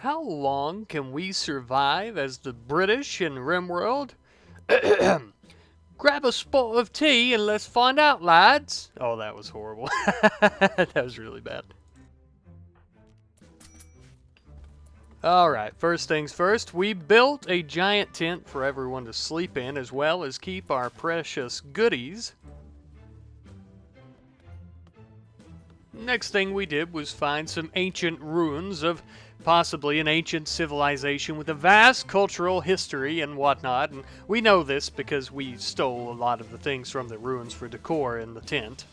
How long can we survive as the British in RimWorld? Grab a spot of tea and let's find out, lads. Oh, that was horrible. That was really bad. Alright, first things first, we built a giant tent for everyone to sleep in, as well as keep our precious goodies. Next thing we did was find some ancient ruins of possibly an ancient civilization with a vast cultural history and whatnot, and we know this because we stole a lot of the things from the ruins for decor in the tent.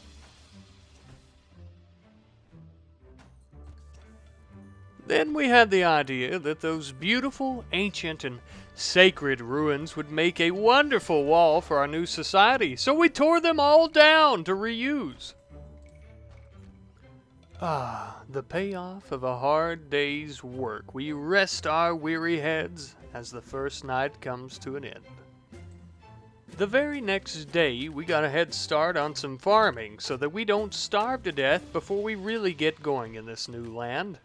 Then we had the idea that those beautiful, ancient, and sacred ruins would make a wonderful wall for our new society, so we tore them all down to reuse. The payoff of a hard day's work. We rest our weary heads as the first night comes to an end. The very next day, we got a head start on some farming so that we don't starve to death before we really get going in this new land.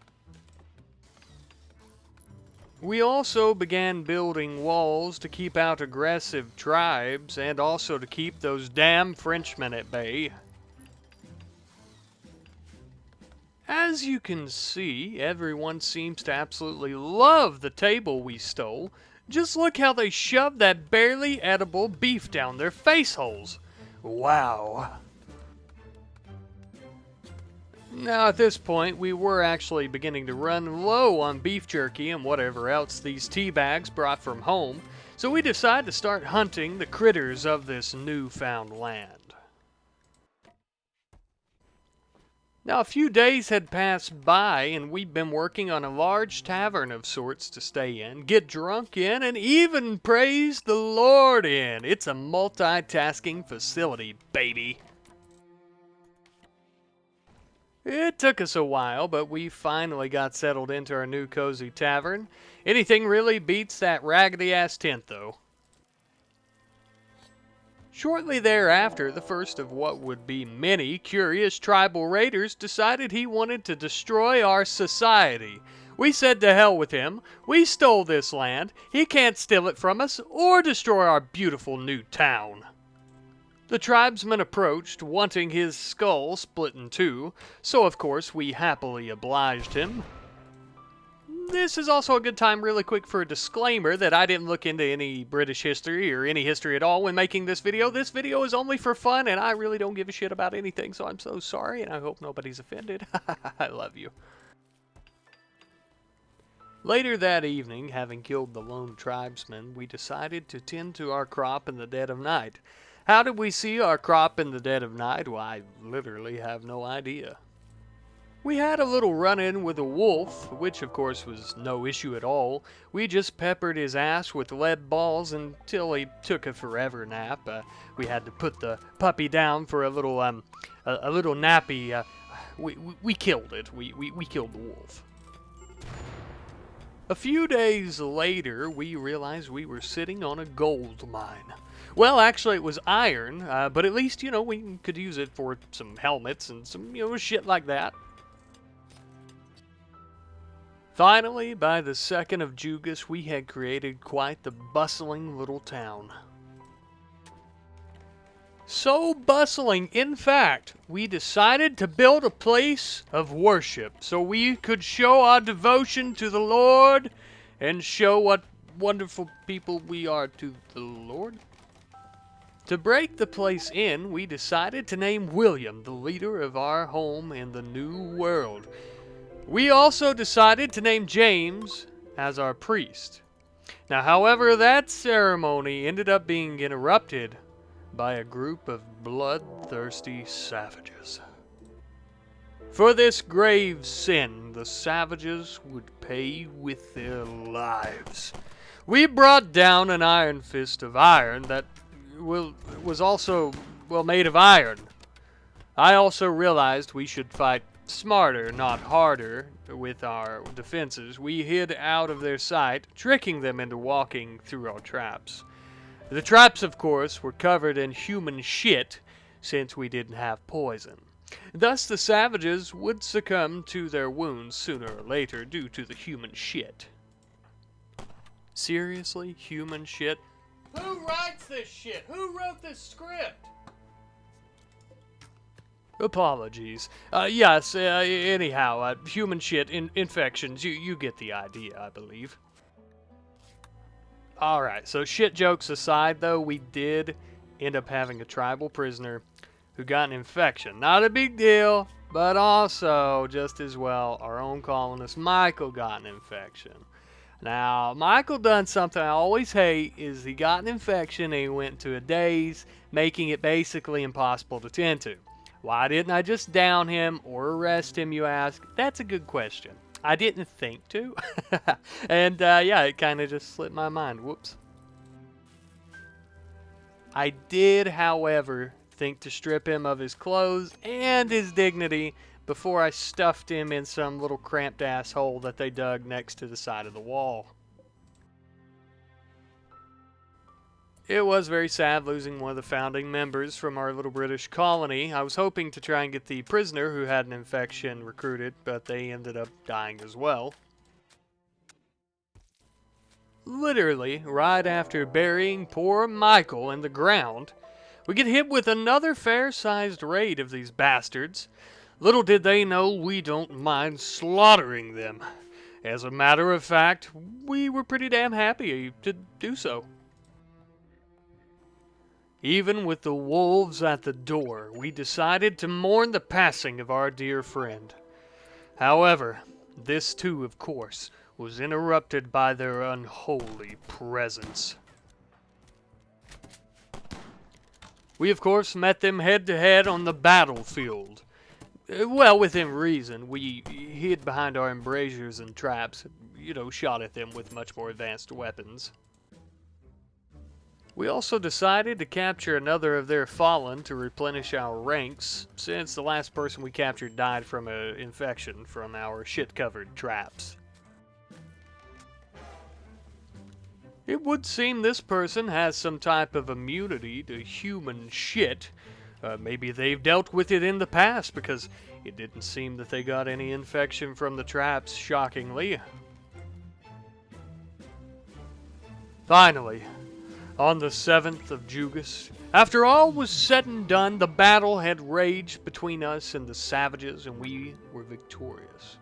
We also began building walls to keep out aggressive tribes and also to keep those damn Frenchmen at bay. As you can see, everyone seems to absolutely love the table we stole. Just look how they shoved that barely edible beef down their face holes. Wow. Now at this point, we were actually beginning to run low on beef jerky and whatever else these tea bags brought from home, so we decided to start hunting the critters of this newfound land. Now, a few days had passed by, and we'd been working on a large tavern of sorts to stay in, get drunk in, and even praise the Lord in. It's a multitasking facility, baby. It took us a while, but we finally got settled into our new cozy tavern. Anything really beats that raggedy-ass tent, though. Shortly thereafter, the first of what would be many curious tribal raiders decided he wanted to destroy our society. We said to hell with him. We stole this land. He can't steal it from us or destroy our beautiful new town. The tribesman approached, wanting his skull split in two, so of course we happily obliged him. This is also a good time really quick for a disclaimer that I didn't look into any British history or any history at all when making this video. This video is only for fun and I really don't give a shit about anything, so I'm so sorry and I hope nobody's offended. I love you. Later that evening, having killed the lone tribesman, we decided to tend to our crop in the dead of night. How did we see our crop in the dead of night? Well, I literally have no idea. We had a little run-in with a wolf, which of course was no issue at all. We just peppered his ass with lead balls until he took a forever nap. We had to put the puppy down for a little nappy. We killed it. We killed the wolf. A few days later, we realized we were sitting on a gold mine. Well, actually, it was iron, but at least, we could use it for some helmets and some, shit like that. Finally, by the 2nd of Jugas, we had created quite the bustling little town. So bustling, in fact, we decided to build a place of worship so we could show our devotion to the Lord and show what wonderful people we are to the Lord. To break the place in, we decided to name William the leader of our home in the new world. We also decided to name James as our priest. Now, however, that ceremony ended up being interrupted by a group of bloodthirsty savages. For this grave sin, the savages would pay with their lives. We brought down an iron fist of iron that was also, made of iron. I also realized we should fight smarter, not harder, with our defenses. We hid out of their sight, tricking them into walking through our traps. The traps, of course, were covered in human shit, since we didn't have poison. Thus, the savages would succumb to their wounds sooner or later due to the human shit. Seriously? Human shit? Who writes this shit? Who wrote this script? Apologies. Yes, anyhow, human shit, infections, you get the idea, I believe. Alright, so shit jokes aside, though, we did end up having a tribal prisoner who got an infection. Not a big deal, but also, just as well, our own colonist Michael got an infection. Now, Michael done something I always hate, is he got an infection and he went to a daze, making it basically impossible to tend to. Why didn't I just down him or arrest him, you ask? That's a good question. I didn't think to. And yeah, it kind of just slipped my mind. Whoops. I did, however, think to strip him of his clothes and his dignity before I stuffed him in some little cramped ass hole that they dug next to the side of the wall. It was very sad losing one of the founding members from our little British colony. I was hoping to try and get the prisoner who had an infection recruited, but they ended up dying as well. Literally, right after burying poor Michael in the ground, we get hit with another fair-sized raid of these bastards. Little did they know we don't mind slaughtering them. As a matter of fact, we were pretty damn happy to do so. Even with the wolves at the door, we decided to mourn the passing of our dear friend. However, this too, of course, was interrupted by their unholy presence. We, of course, met them head-to-head on the battlefield. Well, within reason, we hid behind our embrasures and traps, shot at them with much more advanced weapons. We also decided to capture another of their fallen to replenish our ranks, since the last person we captured died from an infection from our shit-covered traps. It would seem this person has some type of immunity to human shit. Maybe they've dealt with it in the past, because it didn't seem that they got any infection from the traps, shockingly. Finally, on the 7th of Jugas, after all was said and done, the battle had raged between us and the savages, and we were victorious.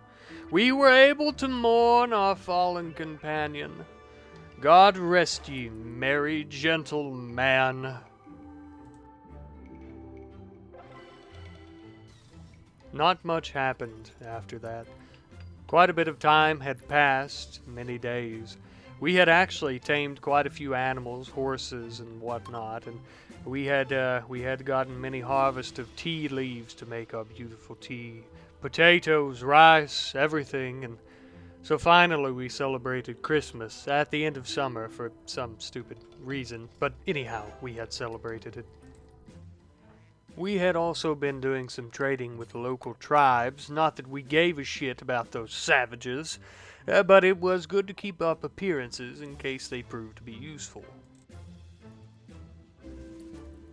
We were able to mourn our fallen companion. God rest ye, merry gentleman. Not much happened after that. Quite a bit of time had passed, many days. We had actually tamed quite a few animals, horses and whatnot, and we had gotten many harvests of tea leaves to make our beautiful tea. Potatoes, rice, everything, and so finally we celebrated Christmas at the end of summer for some stupid reason, but anyhow, we had celebrated it. We had also been doing some trading with the local tribes, not that we gave a shit about those savages, but it was good to keep up appearances in case they proved to be useful.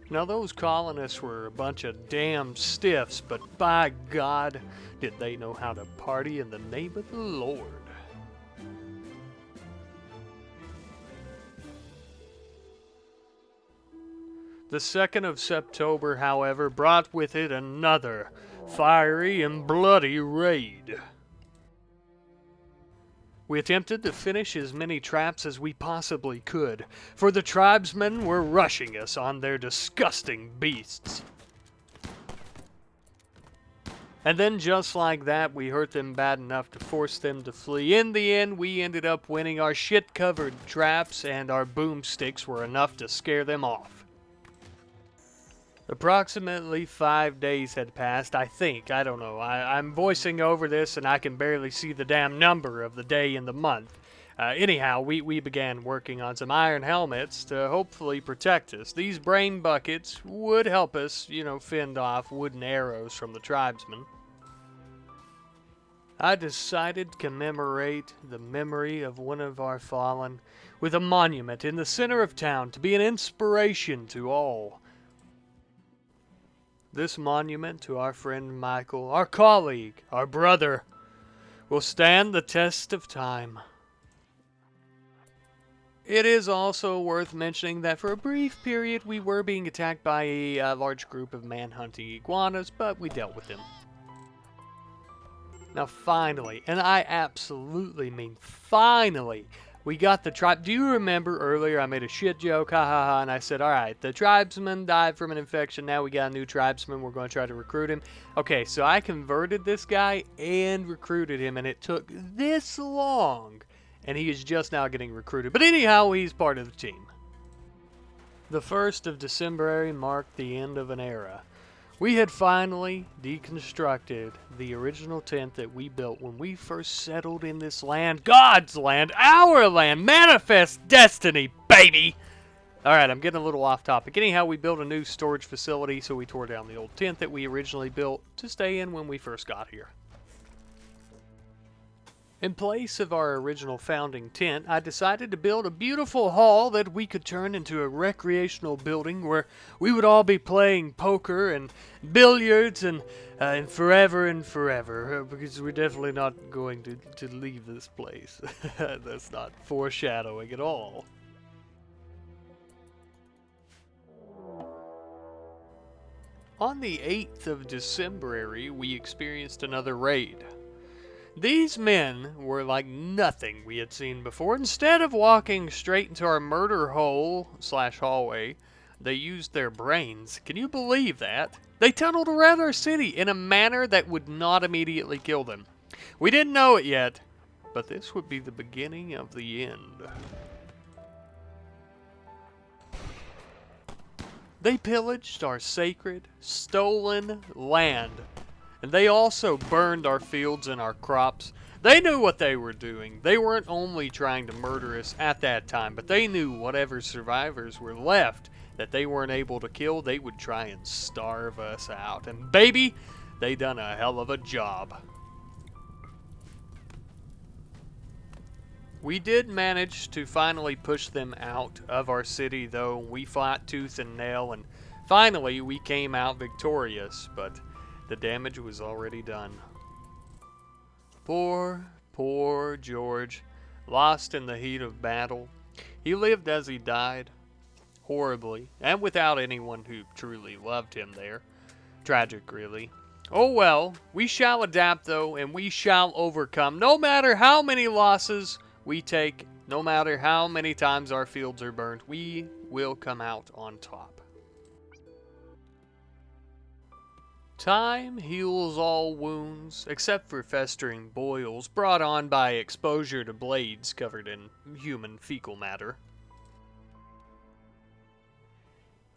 Now those colonists were a bunch of damn stiffs, but by God, did they know how to party in the name of the Lord. The 2nd of September, however, brought with it another fiery and bloody raid. We attempted to finish as many traps as we possibly could, for the tribesmen were rushing us on their disgusting beasts. And then just like that, we hurt them bad enough to force them to flee. In the end, we ended up winning. Our shit-covered traps and our boomsticks were enough to scare them off. Approximately 5 days had passed, I think. I don't know. I'm voicing over this and I can barely see the damn number of the day and the month. Anyhow, we began working on some iron helmets to hopefully protect us. These brain buckets would help us, fend off wooden arrows from the tribesmen. I decided to commemorate the memory of one of our fallen with a monument in the center of town to be an inspiration to all. This monument to our friend Michael, our colleague, our brother, will stand the test of time. It is also worth mentioning that for a brief period we were being attacked by a large group of man-hunting iguanas, but we dealt with them. Now finally, and I absolutely mean finally, we got the tribe. Do you remember earlier I made a shit joke, ha ha ha, and I said, alright, the tribesman died from an infection, now we got a new tribesman, we're going to try to recruit him. Okay, so I converted this guy and recruited him, and it took this long, and he is just now getting recruited. But anyhow, he's part of the team. The 1st of December marked the end of an era. We had finally deconstructed the original tent that we built when we first settled in this land. God's land, our land, manifest destiny, baby! Alright, I'm getting a little off topic. Anyhow, we built a new storage facility, so we tore down the old tent that we originally built to stay in when we first got here. In place of our original founding tent, I decided to build a beautiful hall that we could turn into a recreational building where we would all be playing poker and billiards and forever and forever, because we're definitely not going to leave this place. That's not foreshadowing at all. On the 8th of December, we experienced another raid. These men were like nothing we had seen before. Instead of walking straight into our murder hole/hallway, they used their brains. Can you believe that? They tunneled around our city in a manner that would not immediately kill them. We didn't know it yet, but this would be the beginning of the end. They pillaged our sacred, stolen land. And they also burned our fields and our crops. They knew what they were doing. They weren't only trying to murder us at that time, but they knew whatever survivors were left that they weren't able to kill, they would try and starve us out. And baby, they done a hell of a job. We did manage to finally push them out of our city, though. We fought tooth and nail, and finally we came out victorious, but the damage was already done. Poor George, lost in the heat of battle. He lived as he died, horribly, and without anyone who truly loved him there. Tragic, really. Oh well, we shall adapt though, and we shall overcome. No matter how many losses we take, no matter how many times our fields are burned, we will come out on top. Time heals all wounds, except for festering boils brought on by exposure to blades covered in human fecal matter.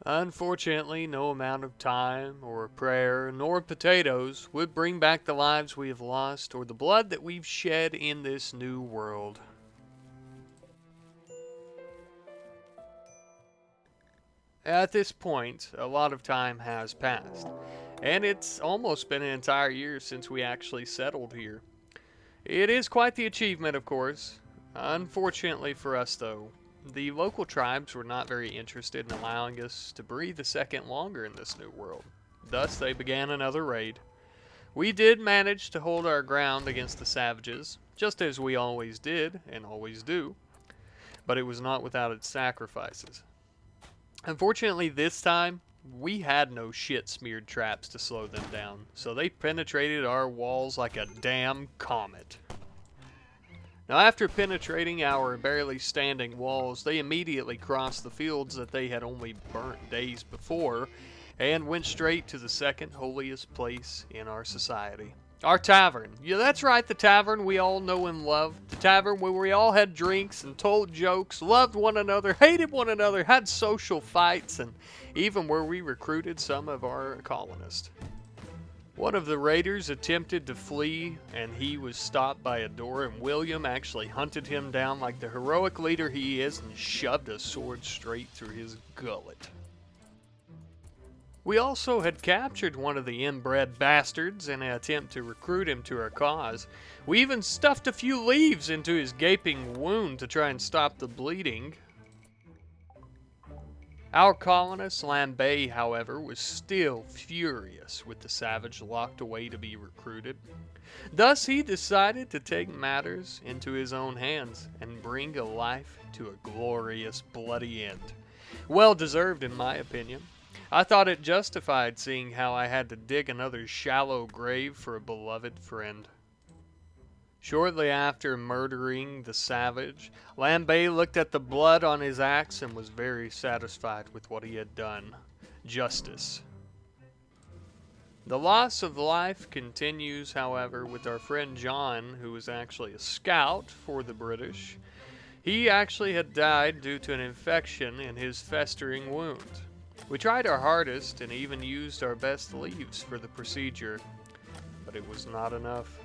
Unfortunately, no amount of time, or prayer, nor potatoes would bring back the lives we have lost, or the blood that we've shed in this new world. At this point, a lot of time has passed. And it's almost been an entire year since we actually settled here. It is quite the achievement, of course. Unfortunately for us, though, the local tribes were not very interested in allowing us to breathe a second longer in this new world. Thus, they began another raid. We did manage to hold our ground against the savages, just as we always did and always do, but it was not without its sacrifices. Unfortunately, this time, we had no shit-smeared traps to slow them down, so they penetrated our walls like a damn comet. Now, after penetrating our barely standing walls, they immediately crossed the fields that they had only burnt days before, and went straight to the second holiest place in our society. Our tavern. Yeah, that's right, the tavern we all know and love. The tavern where we all had drinks and told jokes, loved one another, hated one another, had social fights, and even where we recruited some of our colonists. One of the raiders attempted to flee, and he was stopped by a door, and William actually hunted him down like the heroic leader he is and shoved a sword straight through his gullet. We also had captured one of the inbred bastards in an attempt to recruit him to our cause. We even stuffed a few leaves into his gaping wound to try and stop the bleeding. Our colonist, Lambay, however, was still furious with the savage locked away to be recruited. Thus he decided to take matters into his own hands and bring a life to a glorious, bloody end. Well deserved, in my opinion. I thought it justified, seeing how I had to dig another shallow grave for a beloved friend. Shortly after murdering the savage, Lambay looked at the blood on his axe and was very satisfied with what he had done. Justice. The loss of life continues, however, with our friend John, who was actually a scout for the British. He actually had died due to an infection in his festering wound. We tried our hardest and even used our best leaves for the procedure, but it was not enough.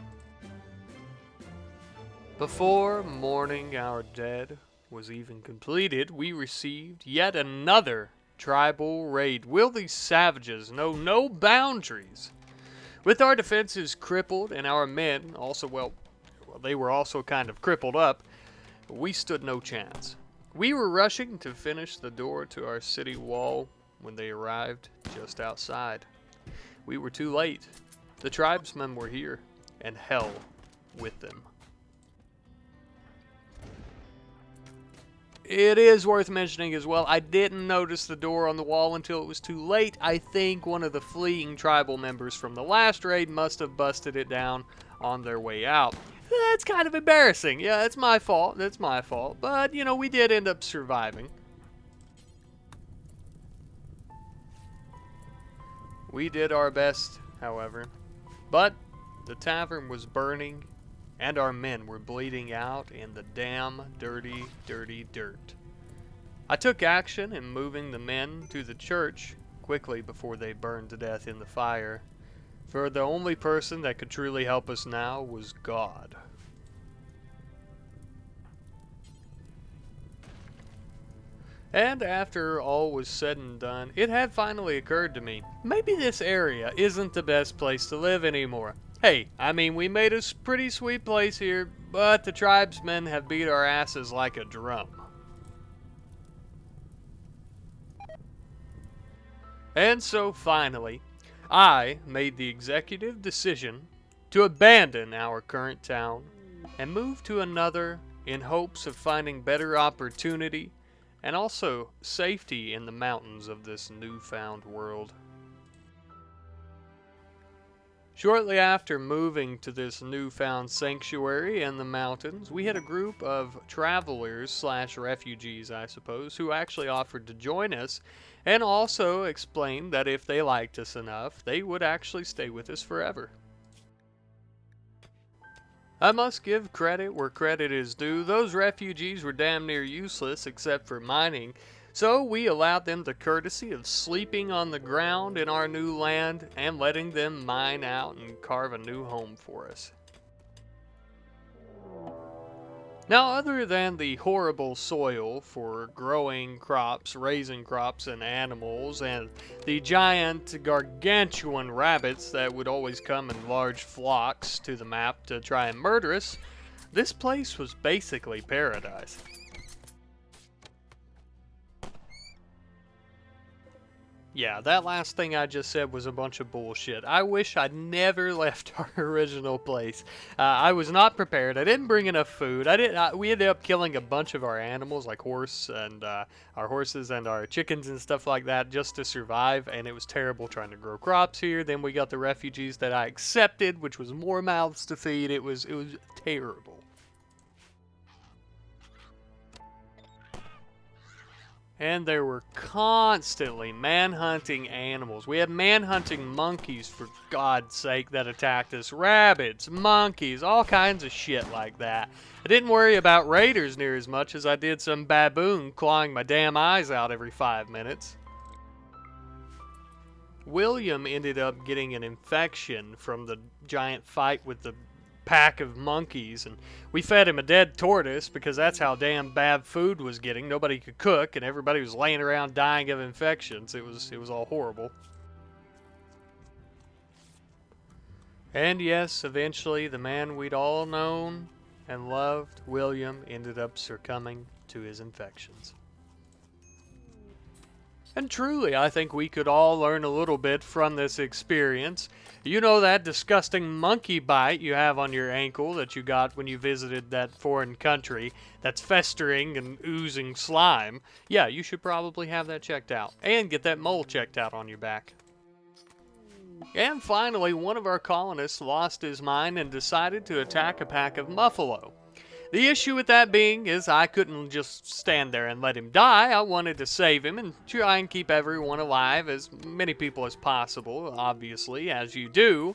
Before mourning our dead was even completed, we received yet another tribal raid. Will these savages know no boundaries? With our defenses crippled and our men also, well, they were also kind of crippled up, we stood no chance. We were rushing to finish the door to our city wall when they arrived just outside. We were too late. The tribesmen were here, and hell with them. It is worth mentioning as well, I didn't notice the door on the wall until it was too late. I think one of the fleeing tribal members from the last raid must have busted it down on their way out. That's kind of embarrassing. Yeah, it's my fault. That's my fault. But, you know, we did end up surviving. We did our best, however. But the tavern was burning, and our men were bleeding out in the damn dirty, dirty dirt. I took action in moving the men to the church quickly before they burned to death in the fire, for the only person that could truly help us now was God. And after all was said and done, it had finally occurred to me, maybe this area isn't the best place to live anymore. Hey, I mean, we made a pretty sweet place here, but the tribesmen have beat our asses like a drum. And so finally, I made the executive decision to abandon our current town and move to another in hopes of finding better opportunity and also safety in the mountains of this newfound world. Shortly after moving to this newfound sanctuary in the mountains, we had a group of travelers slash refugees, I suppose, who actually offered to join us and also explained that if they liked us enough, they would actually stay with us forever. I must give credit where credit is due. Those refugees were damn near useless except for mining, so we allowed them the courtesy of sleeping on the ground in our new land and letting them mine out and carve a new home for us. Now, other than the horrible soil for growing crops, raising crops and animals, and the giant gargantuan rabbits that would always come in large flocks to the map to try and murder us, this place was basically paradise. Yeah, that last thing I just said was a bunch of bullshit. I wish I'd never left our original place. I was not prepared. I didn't bring enough food. We ended up killing a bunch of our animals, like our horses and our chickens and stuff like that, just to survive. And it was terrible trying to grow crops here. Then we got the refugees that I accepted, which was more mouths to feed. It was terrible. And there were constantly man-hunting animals. We had man-hunting monkeys, for God's sake, that attacked us. Rabbits, monkeys, all kinds of shit like that. I didn't worry about raiders near as much as I did some baboon clawing my damn eyes out every 5 minutes. William ended up getting an infection from the giant fight with the pack of monkeys, and we fed him a dead tortoise because that's how damn bad food was getting. Nobody could cook and everybody was laying around dying of infections. It was all horrible. And yes, eventually the man we'd all known and loved, William, ended up succumbing to his infections. And truly, I think we could all learn a little bit from this experience. You know that disgusting monkey bite you have on your ankle that you got when you visited that foreign country that's festering and oozing slime? Yeah, you should probably have that checked out. And get that mole checked out on your back. And finally, one of our colonists lost his mind and decided to attack a pack of buffalo. The issue with that being is I couldn't just stand there and let him die. I wanted to save him and try and keep everyone alive, as many people as possible, obviously, as you do.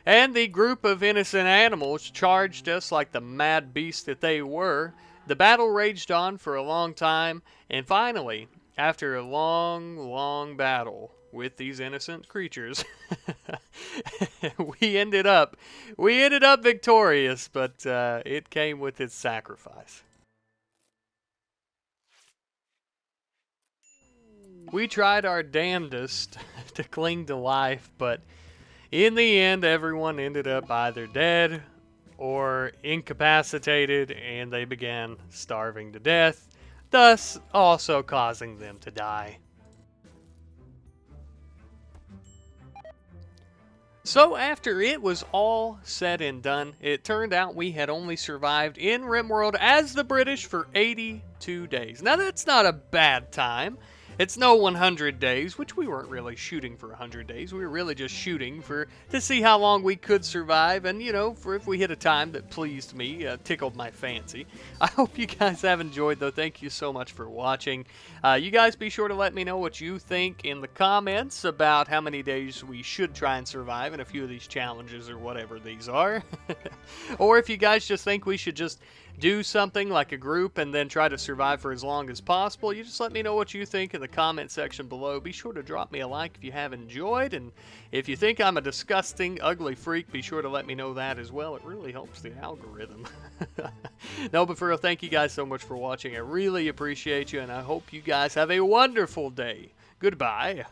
And the group of innocent animals charged us like the mad beasts that they were. The battle raged on for a long time, and finally, after a long, long battle with these innocent creatures, we ended up victorious, but it came with its sacrifice. We tried our damnedest to cling to life, but in the end, everyone ended up either dead or incapacitated, and they began starving to death, thus also causing them to die. So after it was all said and done, it turned out we had only survived in RimWorld as the British for 82 days. Now that's not a bad time. It's no 100 days, which we weren't really shooting for 100 days. We were really just shooting to see how long we could survive, and for if we hit a time that pleased me, tickled my fancy. I hope you guys have enjoyed, though. Thank you so much for watching. You guys be sure to let me know what you think in the comments about how many days we should try and survive in a few of these challenges or whatever these are. Or if you guys just think we should just do something like a group and then try to survive for as long as possible, you just let me know what you think in the comment section below. Be sure to drop me a like if you have enjoyed, and if you think I'm a disgusting, ugly freak, be sure to let me know that as well. It really helps the algorithm. No, but for real, thank you guys so much for watching. I really appreciate you, and I hope you guys have a wonderful day. Goodbye.